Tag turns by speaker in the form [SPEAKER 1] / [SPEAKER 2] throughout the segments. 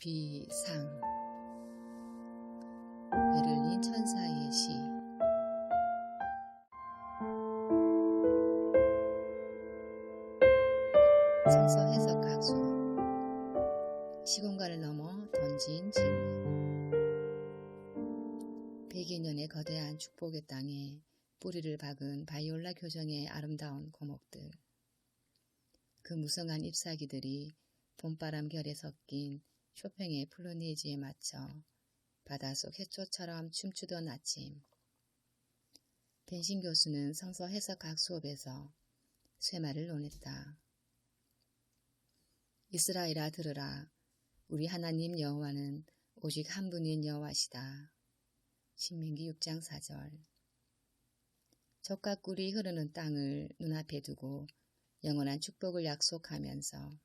[SPEAKER 1] 비상 베를린 천사의 시. 성서 해석 각수. 시공간을 넘어 던진 질문. 102년의 거대한 축복의 땅에 뿌리를 박은 바이올라 교정의 아름다운 고목들. 그 무성한 잎사귀들이 봄바람 결에 섞인 쇼팽의 플루니지에 맞춰 바닷속 해초처럼 춤추던 아침. 벤신 교수는 성서 해석학 수업에서 쇠말을 논했다. 이스라엘아 들으라. 우리 하나님 여호와는 오직 한 분인 여호와시다. 신명기 6장 4절. 젖과 꿀이 흐르는 땅을 눈앞에 두고 영원한 축복을 약속하면서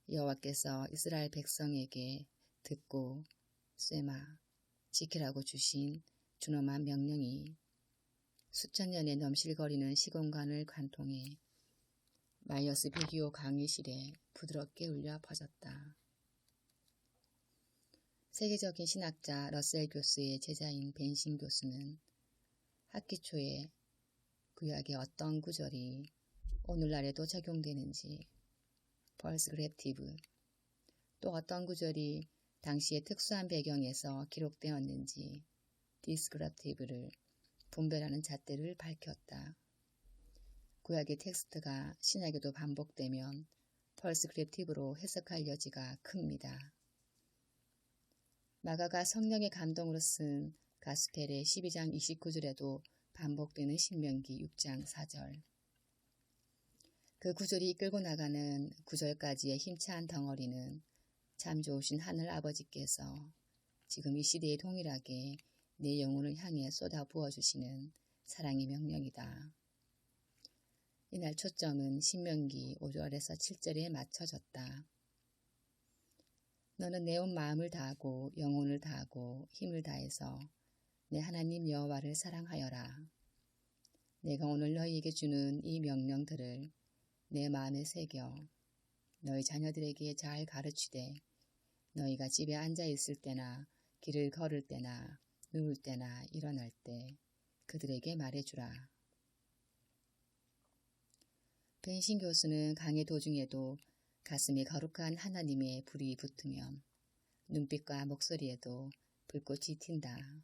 [SPEAKER 1] 여호와께서 이스라엘 백성에게 듣고 쇠마 지키라고 주신 준엄한 명령이 수천 년의 넘실거리는 시공간을 관통해 마이어스 102호 강의실에 부드럽게 울려 퍼졌다. 세계적인 신학자 러셀 교수의 제자인 벤신 교수는 학기 초에 구약의 어떤 구절이 오늘날에도 적용되는지, 퍼스크립티브, 또 어떤 구절이 당시의 특수한 배경에서 기록되었는지, 디스크립티브를 분별하는 잣대를 밝혔다. 구약의 텍스트가 신약에도 반복되면 퍼스크립티브로 해석할 여지가 큽니다. 마가가 성령의 감동으로 쓴 가스펠의 12장 29절에도 반복되는 신명기 6장 4절. 그 구절이 이끌고 나가는 9절까지의 힘찬 덩어리는 참 좋으신 하늘 아버지께서 지금 이 시대에 동일하게 내 영혼을 향해 쏟아 부어주시는 사랑의 명령이다. 이날 초점은 신명기 5절에서 7절에 맞춰졌다. 너는 내 온 마음을 다하고 영혼을 다하고 힘을 다해서 내 하나님 여호와를 사랑하여라. 내가 오늘 너희에게 주는 이 명령들을 내 마음에 새겨 너희 자녀들에게 잘 가르치되 너희가 집에 앉아 있을 때나 길을 걸을 때나 누울 때나 일어날 때 그들에게 말해주라. 벤신 교수는 강의 도중에도 가슴에 거룩한 하나님의 불이 붙으면 눈빛과 목소리에도 불꽃이 튄다.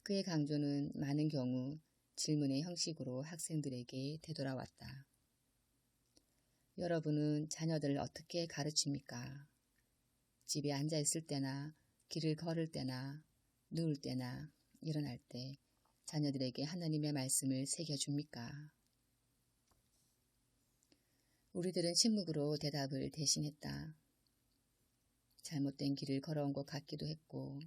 [SPEAKER 1] 그의 강조는 많은 경우 질문의 형식으로 학생들에게 되돌아왔다. 여러분은 자녀들을 어떻게 가르칩니까? 집에 앉아 있을 때나 길을 걸을 때나 누울 때나 일어날 때 자녀들에게 하나님의 말씀을 새겨줍니까? 우리들은 침묵으로 대답을 대신했다. 잘못된 길을 걸어온 것 같기도 했고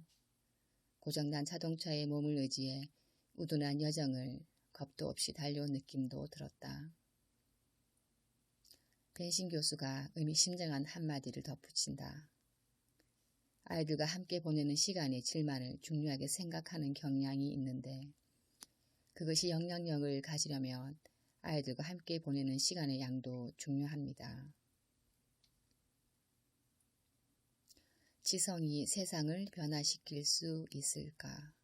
[SPEAKER 1] 고장난 자동차에 몸을 의지해 우둔한 여정을 겁도 없이 달려온 느낌도 들었다. 벤신 교수가 의미심장한 한마디를 덧붙인다. 아이들과 함께 보내는 시간의 질만을 중요하게 생각하는 경향이 있는데 그것이 영향력을 가지려면 아이들과 함께 보내는 시간의 양도 중요합니다. 지성이 세상을 변화시킬 수 있을까?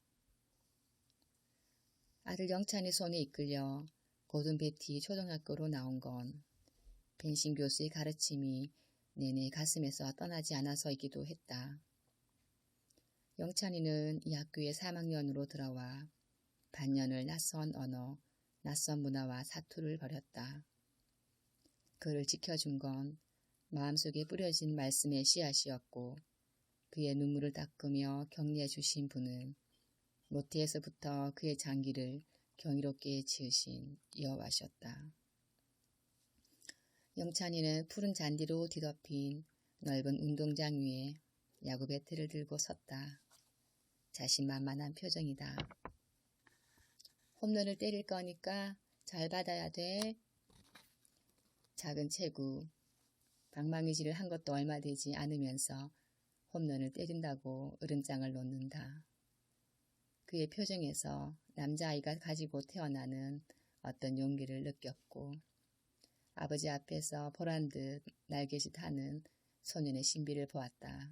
[SPEAKER 1] 아들 영찬의 손에 이끌려 고든 베티 초등학교로 나온 건 벤신 교수의 가르침이 내내 가슴에서 떠나지 않아서이기도 했다. 영찬이는 이 학교에 3학년으로 들어와 반년을 낯선 언어, 낯선 문화와 사투를 벌였다. 그를 지켜준 건 마음속에 뿌려진 말씀의 씨앗이었고 그의 눈물을 닦으며 격려해 주신 분은 모태에서부터 그의 장기를 경이롭게 지으신 여호와셨다. 영찬이는 푸른 잔디로 뒤덮인 넓은 운동장 위에 야구 배트를 들고 섰다. 자신만만한 표정이다. 홈런을 때릴 거니까 잘 받아야 돼. 작은 체구, 방망이질을 한 것도 얼마 되지 않으면서 홈런을 때린다고 으름장을 놓는다. 그의 표정에서 남자아이가 가지고 태어나는 어떤 용기를 느꼈고 아버지 앞에서 보란듯 날개짓하는 소년의 신비를 보았다.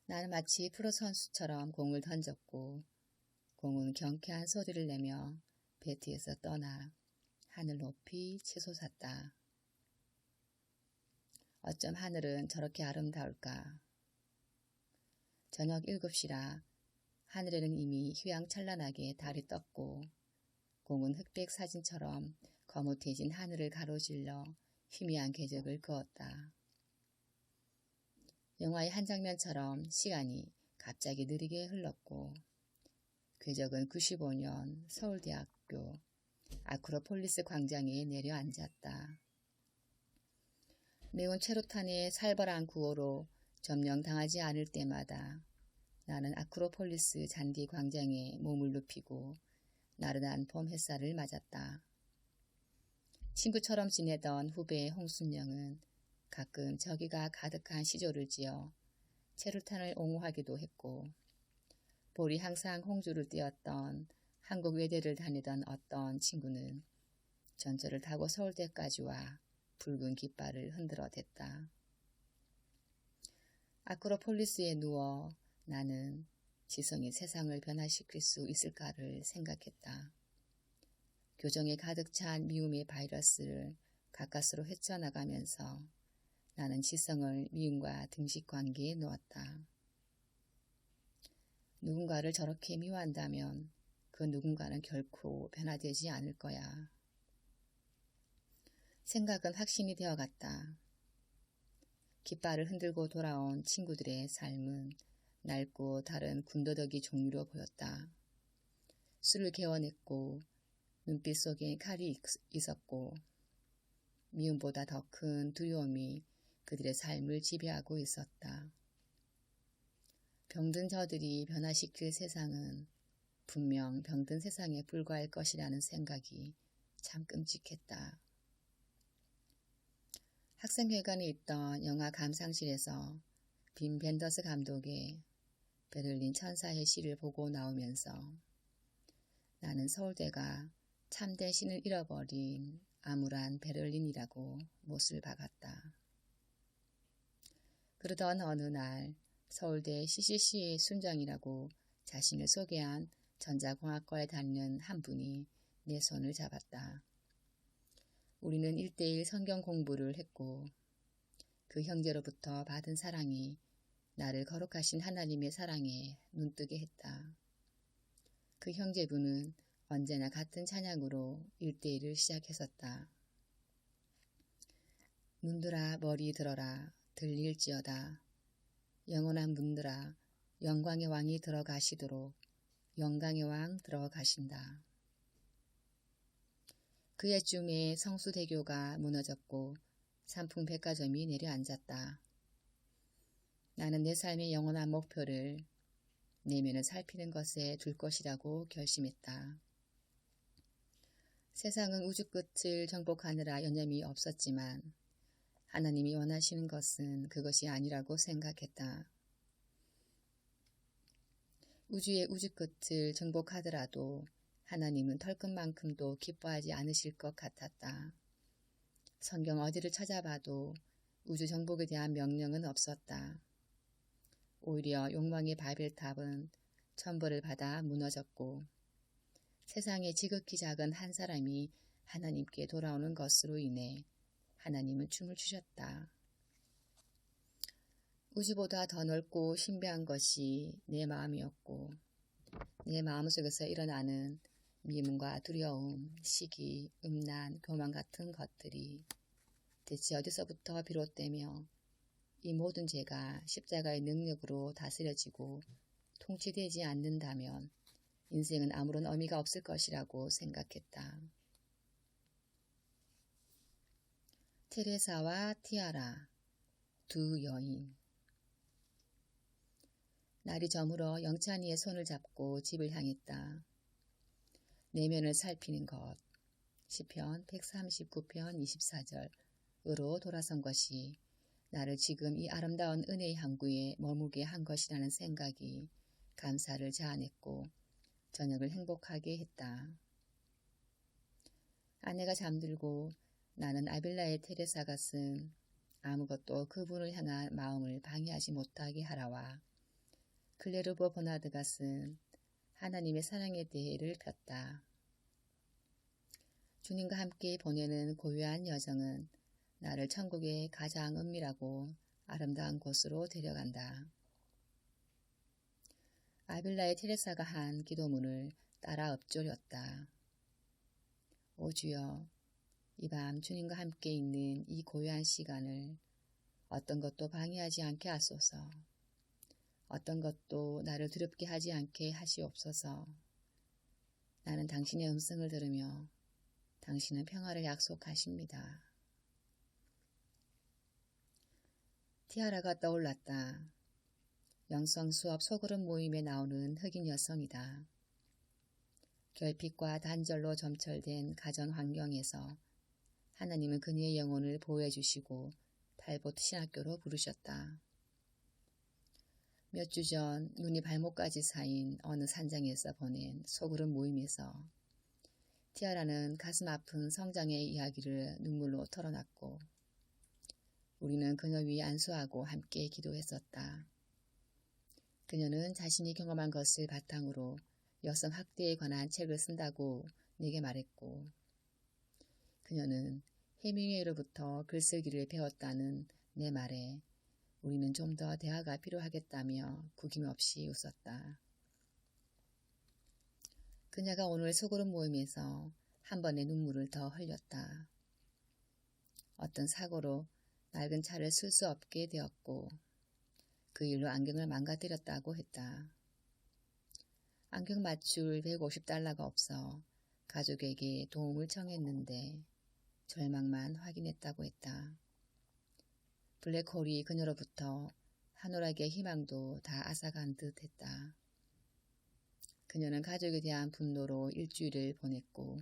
[SPEAKER 1] 나는 마치 프로 선수처럼 공을 던졌고 공은 경쾌한 소리를 내며 배트에서 떠나 하늘 높이 치솟았다. 어쩜 하늘은 저렇게 아름다울까. 저녁 7시라 하늘에는 이미 휘황찬란하게 달이 떴고 공은 흑백 사진처럼 거뭇해진 하늘을 가로질러 희미한 궤적을 그었다. 영화의 한 장면처럼 시간이 갑자기 느리게 흘렀고 궤적은 95년 서울대학교 아크로폴리스 광장에 내려앉았다. 매운 체류탄의 살벌한 구호로 점령당하지 않을 때마다 나는 아크로폴리스 잔디 광장에 몸을 눕히고 나른한 봄 햇살을 맞았다. 친구처럼 지내던 후배 홍순영은 가끔 저기가 가득한 시조를 지어 체류탄을 옹호하기도 했고 볼이 항상 홍주를 띄었던 한국 외대를 다니던 어떤 친구는 전철을 타고 서울대까지 와 붉은 깃발을 흔들어 댔다. 아크로폴리스에 누워 나는 지성이 세상을 변화시킬 수 있을까를 생각했다. 교정에 가득 찬 미움의 바이러스를 가까스로 헤쳐나가면서 나는 지성을 미움과 등식 관계에 놓았다. 누군가를 저렇게 미워한다면 그 누군가는 결코 변화되지 않을 거야. 생각은 확신이 되어갔다. 깃발을 흔들고 돌아온 친구들의 삶은 낡고 다른 군더더기 종류로 보였다. 술을 개워냈고 눈빛 속에 칼이 있었고 미움보다 더 큰 두려움이 그들의 삶을 지배하고 있었다. 병든 저들이 변화시킬 세상은 분명 병든 세상에 불과할 것이라는 생각이 참 끔찍했다. 학생회관에 있던 영화 감상실에서 빔 벤더스 감독의 베를린 천사의 시를 보고 나오면서 나는 서울대가 참된 신을 잃어버린 암울한 베를린이라고 못을 박았다. 그러던 어느 날 서울대 CCC의 순장이라고 자신을 소개한 전자공학과에 다니는 한 분이 내 손을 잡았다. 우리는 1:1 성경 공부를 했고 그 형제로부터 받은 사랑이 나를 거룩하신 하나님의 사랑에 눈뜨게 했다. 그 형제분은 언제나 같은 찬양으로 1:1을 시작했었다. 문들아 머리 들어라 들릴지어다. 영원한 문들아 영광의 왕이 들어가시도록 영광의 왕 들어가신다. 그해 쯤에 성수대교가 무너졌고 삼풍백화점이 내려앉았다. 나는 내 삶의 영원한 목표를 내면을 살피는 것에 둘 것이라고 결심했다. 세상은 우주 끝을 정복하느라 여념이 없었지만 하나님이 원하시는 것은 그것이 아니라고 생각했다. 우주의 우주 끝을 정복하더라도 하나님은 털끝만큼도 기뻐하지 않으실 것 같았다. 성경 어디를 찾아봐도 우주 정복에 대한 명령은 없었다. 오히려 욕망의 바벨탑은 천벌을 받아 무너졌고 세상에 지극히 작은 한 사람이 하나님께 돌아오는 것으로 인해 하나님은 춤을 추셨다. 우주보다 더 넓고 신비한 것이 내 마음이었고 내 마음속에서 일어나는 미움과 두려움, 시기, 음란, 교만 같은 것들이 대체 어디서부터 비롯되며 이 모든 죄가 십자가의 능력으로 다스려지고 통치되지 않는다면 인생은 아무런 의미가 없을 것이라고 생각했다. 테레사와 티아라, 두 여인. 날이 저물어 영찬이의 손을 잡고 집을 향했다. 내면을 살피는 것, 시편 139편 24절으로 돌아선 것이 나를 지금 이 아름다운 은혜의 항구에 머무게 한 것이라는 생각이 감사를 자아냈고 저녁을 행복하게 했다. 아내가 잠들고 나는 아빌라의 테레사가 쓴 아무것도 그분을 향한 마음을 방해하지 못하게 하라와 클레르보 버나드가 쓴 하나님의 사랑에 대해를 폈다. 주님과 함께 보내는 고요한 여정은 나를 천국의 가장 은밀하고 아름다운 곳으로 데려간다. 아빌라의 테레사가 한 기도문을 따라 읊조렸다. 오 주여, 이 밤 주님과 함께 있는 이 고요한 시간을 어떤 것도 방해하지 않게 하소서. 어떤 것도 나를 두렵게 하지 않게 하시옵소서. 나는 당신의 음성을 들으며 당신은 평화를 약속하십니다. 티아라가 떠올랐다. 영성 수업 소그룹 모임에 나오는 흑인 여성이다. 결핍과 단절로 점철된 가정 환경에서 하나님은 그녀의 영혼을 보호해 주시고 탈봇 신학교로 부르셨다. 몇 주 전 눈이 발목까지 쌓인 어느 산장에서 보낸 소그룹 모임에서 티아라는 가슴 아픈 성장의 이야기를 눈물로 털어놨고 우리는 그녀 위에 안수하고 함께 기도했었다. 그녀는 자신이 경험한 것을 바탕으로 여성 학대에 관한 책을 쓴다고 내게 말했고 그녀는 해밍웨이로부터 글쓰기를 배웠다는 내 말에 우리는 좀 더 대화가 필요하겠다며 구김없이 웃었다. 그녀가 오늘 소그룹 모임에서 한 번의 눈물을 더 흘렸다. 어떤 사고로 낡은 차를 쓸 수 없게 되었고 그 일로 안경을 망가뜨렸다고 했다. 안경 맞출 150달러가 없어 가족에게 도움을 청했는데 절망만 확인했다고 했다. 블랙홀이 그녀로부터 한오락의 희망도 다 앗아간 듯 했다. 그녀는 가족에 대한 분노로 일주일을 보냈고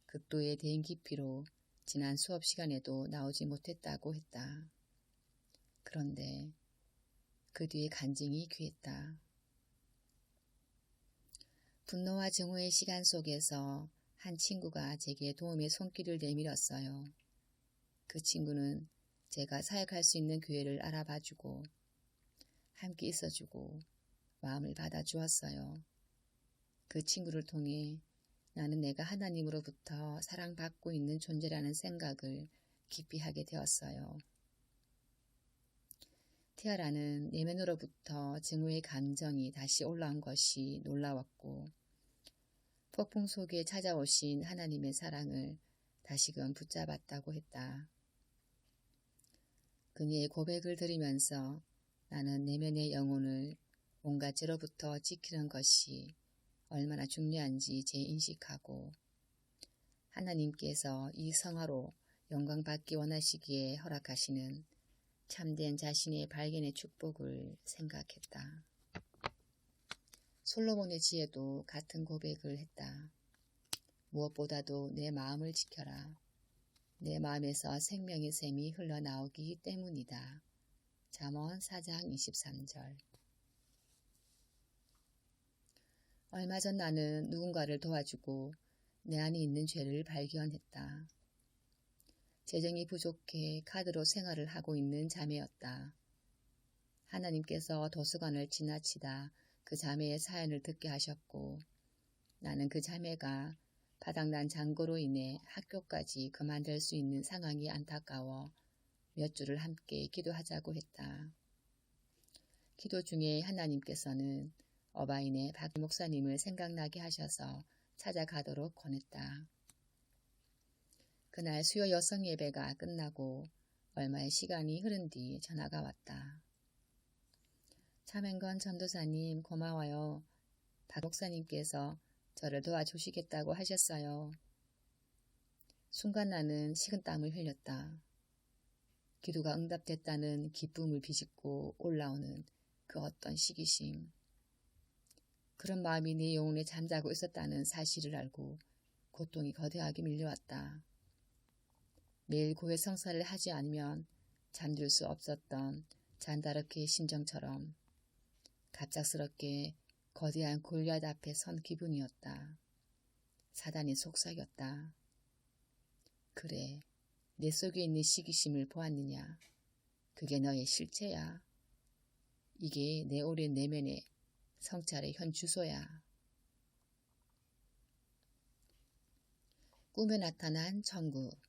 [SPEAKER 1] 극도의 대인 기피로 지난 수업 시간에도 나오지 못했다고 했다. 그런데 그 뒤에 간증이 귀했다. 분노와 증오의 시간 속에서 한 친구가 제게 도움의 손길을 내밀었어요. 그 친구는 제가 사역할 수 있는 교회를 알아봐주고 함께 있어주고 마음을 받아주었어요. 그 친구를 통해 나는 내가 하나님으로부터 사랑받고 있는 존재라는 생각을 깊이 하게 되었어요. 티아라는 내면으로부터 증오의 감정이 다시 올라온 것이 놀라웠고 폭풍 속에 찾아오신 하나님의 사랑을 다시금 붙잡았다고 했다. 그녀의 고백을 들으면서 나는 내면의 영혼을 온갖 죄로부터 지키는 것이 얼마나 중요한지 재인식하고 하나님께서 이 성화로 영광받기 원하시기에 허락하시는 참된 자신의 발견의 축복을 생각했다. 솔로몬의 지혜도 같은 고백을 했다. 무엇보다도 내 마음을 지켜라. 내 마음에서 생명의 샘이 흘러나오기 때문이다. 잠언 4장 23절. 얼마 전 나는 누군가를 도와주고 내 안에 있는 죄를 발견했다. 재정이 부족해 카드로 생활을 하고 있는 자매였다. 하나님께서 도서관을 지나치다 그 자매의 사연을 듣게 하셨고 나는 그 자매가 바닥난 잔고로 인해 학교까지 그만둘 수 있는 상황이 안타까워 몇 주를 함께 기도하자고 했다. 기도 중에 하나님께서는 어바인의 박 목사님을 생각나게 하셔서 찾아가도록 권했다. 그날 수요 여성 예배가 끝나고 얼마의 시간이 흐른 뒤 전화가 왔다. 차맹건 전도사님 고마워요. 박 목사님께서 저를 도와주시겠다고 하셨어요. 순간 나는 식은땀을 흘렸다. 기도가 응답됐다는 기쁨을 비집고 올라오는 그 어떤 시기심. 그런 마음이 내 영혼에 잠자고 있었다는 사실을 알고 고통이 거대하게 밀려왔다. 매일 고해 성사를 하지 않으면 잠들 수 없었던 잔다르크의 심정처럼 갑작스럽게 거대한 골리앗 앞에 선 기분이었다. 사단이 속삭였다. 그래, 내 속에 있는 시기심을 보았느냐? 그게 너의 실체야. 이게 내 오랜 내면의 성찰의 현 주소야. 꿈에 나타난 천국,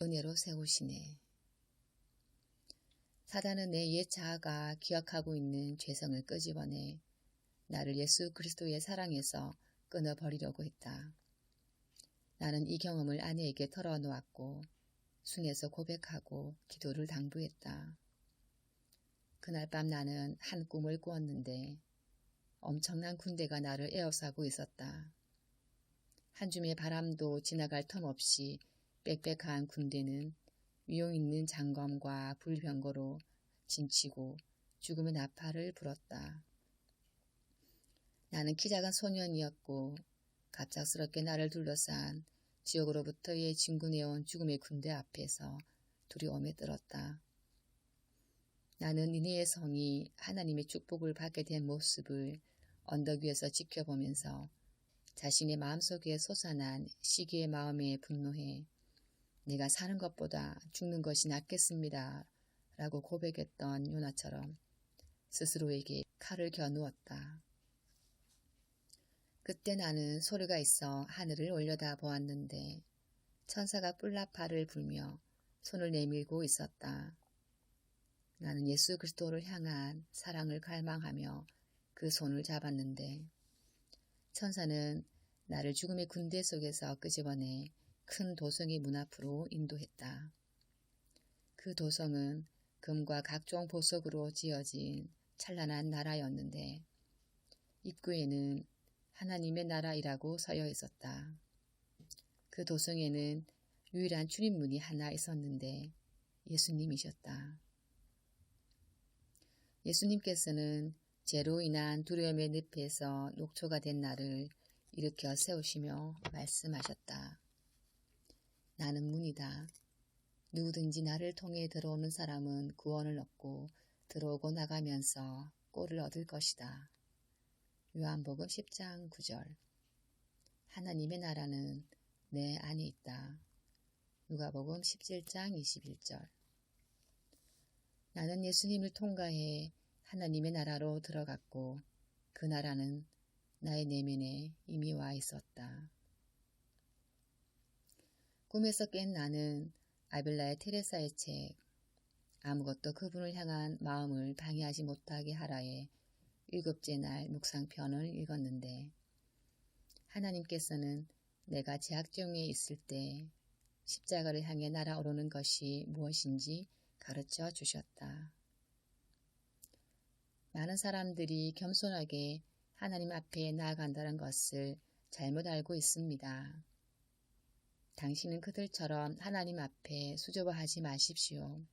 [SPEAKER 1] 은혜로 세우시네. 사단은 내 옛 자아가 기억하고 있는 죄성을 끄집어내 나를 예수 그리스도의 사랑에서 끊어버리려고 했다. 나는 이 경험을 아내에게 털어놓았고 순에서 고백하고 기도를 당부했다. 그날 밤 나는 한 꿈을 꾸었는데 엄청난 군대가 나를 에워싸고 있었다. 한 줌의 바람도 지나갈 텀 없이 빽빽한 군대는 위용 있는 장검과 불병거로 진치고 죽음의 나팔을 불었다. 나는 키 작은 소년이었고 갑작스럽게 나를 둘러싼 지옥으로부터의 진군해온 죽음의 군대 앞에서 두려움에 떨었다. 나는 니네의 성이 하나님의 축복을 받게 된 모습을 언덕 위에서 지켜보면서 자신의 마음속에 솟아난 시기의 마음에 분노해 내가 사는 것보다 죽는 것이 낫겠습니다 라고 고백했던 요나처럼 스스로에게 칼을 겨누었다. 그때 나는 소리가 있어 하늘을 올려다 보았는데 천사가 뿔나팔을 불며 손을 내밀고 있었다. 나는 예수 그리스도를 향한 사랑을 갈망하며 그 손을 잡았는데 천사는 나를 죽음의 군대 속에서 끄집어내 큰 도성의 문 앞으로 인도했다. 그 도성은 금과 각종 보석으로 지어진 찬란한 나라였는데 입구에는 하나님의 나라이라고 서여 있었다. 그 도성에는 유일한 출입문이 하나 있었는데 예수님이셨다. 예수님께서는 죄로 인한 두려움의 늪에서 녹초가 된 나를 일으켜 세우시며 말씀하셨다. 나는 문이다. 누구든지 나를 통해 들어오는 사람은 구원을 얻고 들어오고 나가면서 꼴을 얻을 것이다. 요한복음 10장 9절. 하나님의 나라는 내 안에 있다. 누가복음 17장 21절. 나는 예수님을 통과해 하나님의 나라로 들어갔고 그 나라는 나의 내면에 이미 와 있었다. 꿈에서 깬 나는 아빌라의 테레사의 책 아무것도 그분을 향한 마음을 방해하지 못하게 하라의 7째 날 묵상편을 읽었는데 하나님께서는 내가 제약 중에 있을 때 십자가를 향해 날아오르는 것이 무엇인지 가르쳐 주셨다. 많은 사람들이 겸손하게 하나님 앞에 나아간다는 것을 잘못 알고 있습니다. 당신은 그들처럼 하나님 앞에 수줍어하지 마십시오.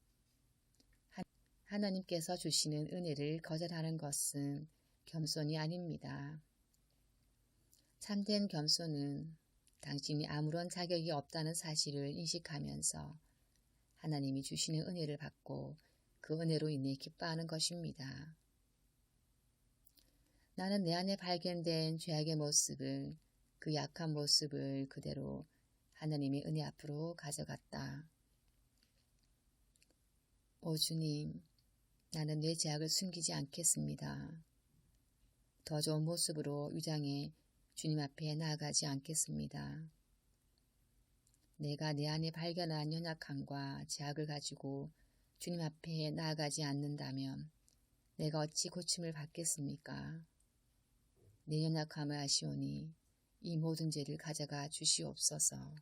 [SPEAKER 1] 하나님께서 주시는 은혜를 거절하는 것은 겸손이 아닙니다. 참된 겸손은 당신이 아무런 자격이 없다는 사실을 인식하면서 하나님이 주시는 은혜를 받고 그 은혜로 인해 기뻐하는 것입니다. 나는 내 안에 발견된 죄악의 모습을, 그 약한 모습을 그대로 하나님의 은혜 앞으로 가져갔다. 오 주님, 나는 내 죄악을 숨기지 않겠습니다. 더 좋은 모습으로 위장해 주님 앞에 나아가지 않겠습니다. 내가 내 안에 발견한 연약함과 죄악을 가지고 주님 앞에 나아가지 않는다면 내가 어찌 고침을 받겠습니까? 내 연약함을 아시오니 이 모든 죄를 가져가 주시옵소서.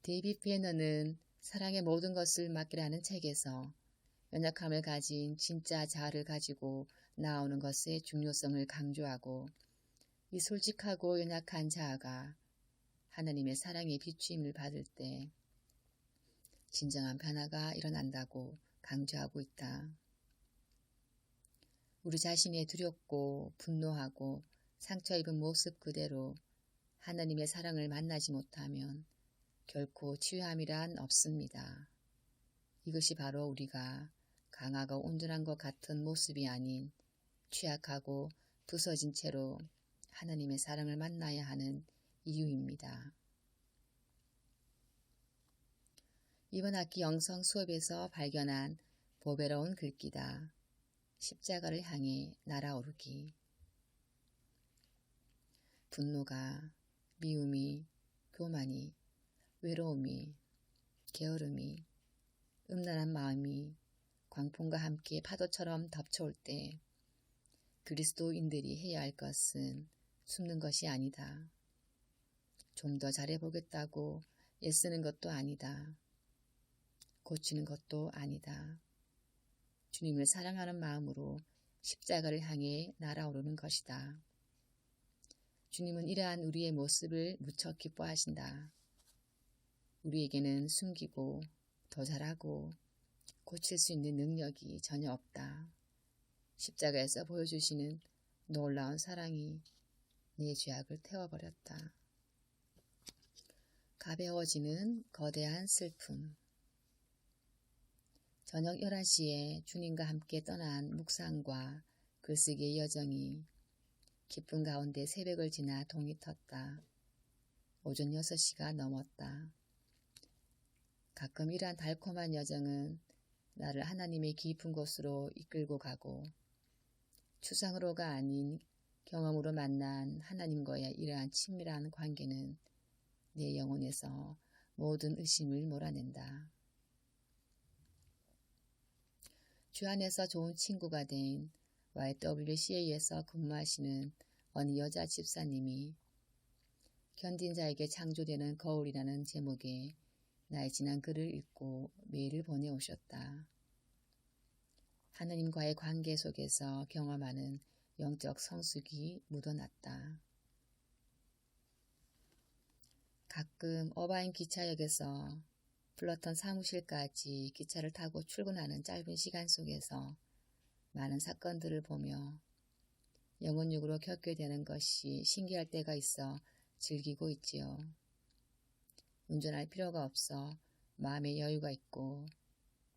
[SPEAKER 1] 데이빗 베너는 사랑의 모든 것을 맡기라는 책에서 연약함을 가진 진짜 자아를 가지고 나오는 것의 중요성을 강조하고 이 솔직하고 연약한 자아가 하나님의 사랑의 비추임을 받을 때 진정한 변화가 일어난다고 강조하고 있다. 우리 자신의 두렵고 분노하고 상처 입은 모습 그대로 하나님의 사랑을 만나지 못하면 결코 치유함이란 없습니다. 이것이 바로 우리가 강하고 온전한 것 같은 모습이 아닌 취약하고 부서진 채로 하나님의 사랑을 만나야 하는 이유입니다. 이번 학기 영성 수업에서 발견한 보배로운 글귀다. 십자가를 향해 날아오르기. 분노가, 미움이, 교만이, 외로움이, 게으름이, 음란한 마음이 광풍과 함께 파도처럼 덮쳐올 때 그리스도인들이 해야 할 것은 숨는 것이 아니다. 좀 더 잘해보겠다고 애쓰는 것도 아니다. 고치는 것도 아니다. 주님을 사랑하는 마음으로 십자가를 향해 날아오르는 것이다. 주님은 이러한 우리의 모습을 무척 기뻐하신다. 우리에게는 숨기고 더 잘하고 고칠 수 있는 능력이 전혀 없다. 십자가에서 보여주시는 놀라운 사랑이 내 죄악을 태워버렸다. 가벼워지는 거대한 슬픔. 저녁 11시에 주님과 함께 떠난 묵상과 글쓰기의 여정이 기쁨 가운데 새벽을 지나 동이 텄다. 오전 6시가 넘었다. 가끔 이러한 달콤한 여정은 나를 하나님의 깊은 곳으로 이끌고 가고 추상으로가 아닌 경험으로 만난 하나님과의 이러한 친밀한 관계는 내 영혼에서 모든 의심을 몰아낸다. 주 안에서 좋은 친구가 된 YWCA에서 근무하시는 어느 여자 집사님이 견딘 자에게 창조되는 거울이라는 제목의 나의 지난 글을 읽고 메일을 보내오셨다. 하나님과의 관계 속에서 경험하는 영적 성숙이 묻어났다. 가끔 어바인 기차역에서 플러턴 사무실까지 기차를 타고 출근하는 짧은 시간 속에서 많은 사건들을 보며 영혼육으로 겪게 되는 것이 신기할 때가 있어 즐기고 있지요. 운전할 필요가 없어 마음의 여유가 있고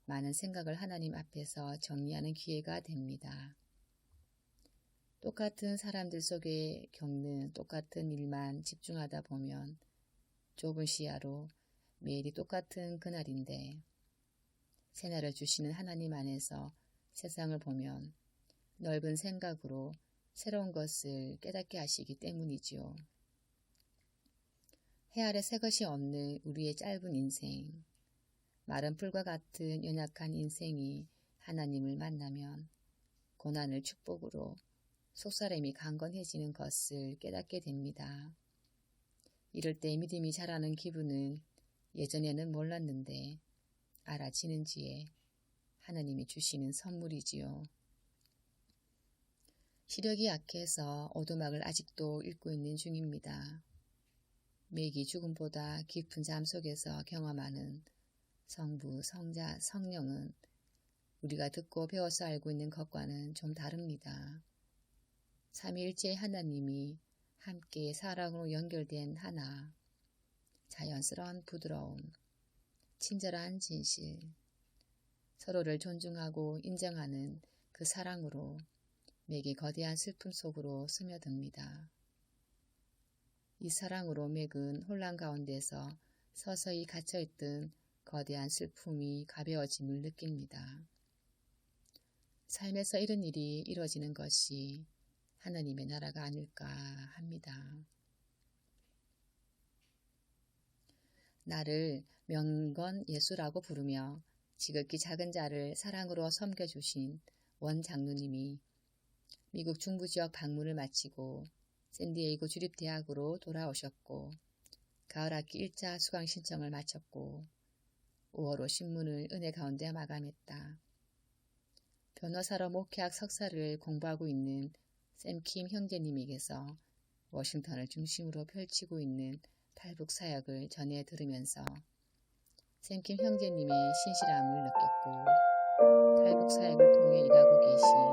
[SPEAKER 1] 많은 생각을 하나님 앞에서 정리하는 기회가 됩니다. 똑같은 사람들 속에 겪는 똑같은 일만 집중하다 보면 좁은 시야로 매일이 똑같은 그날인데 새날을 주시는 하나님 안에서 세상을 보면 넓은 생각으로 새로운 것을 깨닫게 하시기 때문이지요. 해 아래 새 것이 없는 우리의 짧은 인생, 마른 풀과 같은 연약한 인생이 하나님을 만나면 고난을 축복으로 속사람이 강건해지는 것을 깨닫게 됩니다. 이럴 때 믿음이 자라는 기분은 예전에는 몰랐는데 알아지는지에 하나님이 주시는 선물이지요. 시력이 약해서 오두막을 아직도 읽고 있는 중입니다. 매기 죽음보다 깊은 잠 속에서 경험하는 성부, 성자, 성령은 우리가 듣고 배워서 알고 있는 것과는 좀 다릅니다. 삼위일체의 하나님이 함께 사랑으로 연결된 하나, 자연스러운 부드러움, 친절한 진실, 서로를 존중하고 인정하는 그 사랑으로 맥이 거대한 슬픔 속으로 스며듭니다. 이 사랑으로 맥은 혼란 가운데서 서서히 갇혀있던 거대한 슬픔이 가벼워짐을 느낍니다. 삶에서 이런 일이 이루어지는 것이 하나님의 나라가 아닐까 합니다. 나를 명건 예수라고 부르며 지극히 작은 자를 사랑으로 섬겨주신 원 장로님이 미국 중부 지역 방문을 마치고 샌디에이고 주립대학으로 돌아오셨고 가을 학기 1차 수강 신청을 마쳤고 5월호 신문을 은혜 가운데 마감했다. 변호사로 목회학 석사를 공부하고 있는 샘킴 형제님에게서 워싱턴을 중심으로 펼치고 있는 탈북 사역을 전해 들으면서 샘킴 형제님의 신실함을 느꼈고 탈북 사역을 통해 일하고 계신